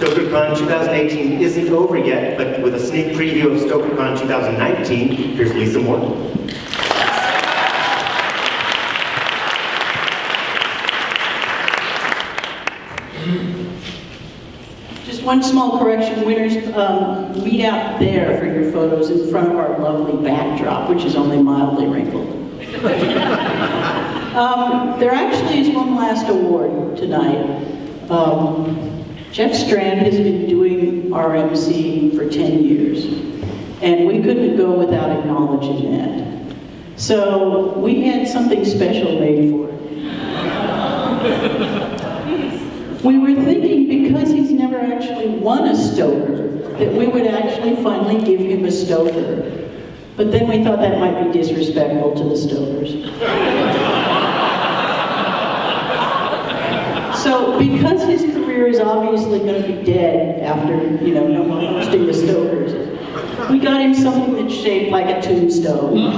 StokerCon 2018 isn't over yet, but with a sneak preview of StokerCon 2019, here's Lisa Morton. Just one small correction, winners, meet out there for your photos in front of our lovely backdrop, which is only mildly wrinkled. There actually is one last award tonight. Jeff Strand has been doing RMC for 10 years, and we couldn't go without acknowledging that. So we had something special made for him. We were thinking because he's never actually won a Stoker, that we would actually finally give him a Stoker. But then we thought that might be disrespectful to the Stokers. So because his career career is obviously going to be dead after, no more hosting the Stokers. We got him something that's shaped like a tombstone.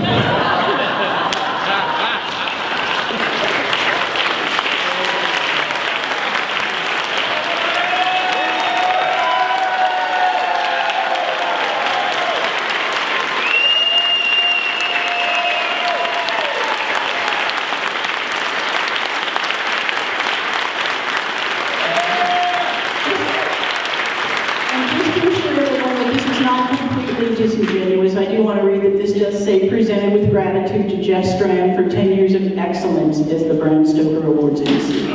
Disingenuous. I do want to read that this does say, presented with gratitude to Jeff Strand for 10 years of excellence as the Bram Stoker Awards MC.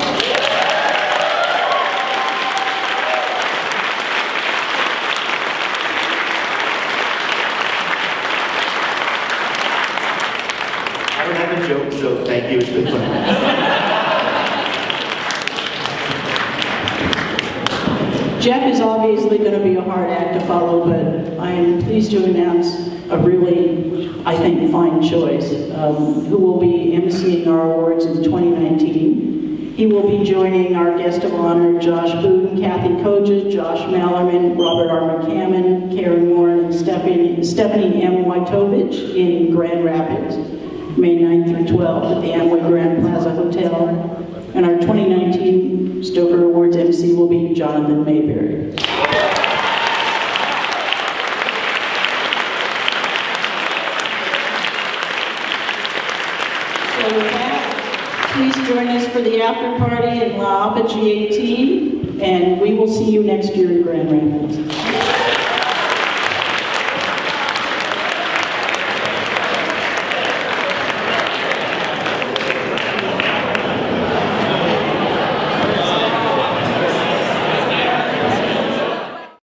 I don't have a joke, so thank you. It's been fun. Jeff is obviously going to be a hard act to follow, but I am pleased to announce a really, I think, fine choice, who will be emceeing our awards in 2019. He will be joining our guest of honor, Josh Boone, Kathy Koja, Josh Mallerman, Robert R. McCammon, Karen Warren, and Stephanie M. Wojtovich in Grand Rapids, May 9th through 12th at the Amway Grand Plaza Hotel. And our 2019 Stoker Awards MC will be Jonathan Mayberry. So with that, please join us for the after party in La Apogee 18, and we will see you next year in Grand Rapids.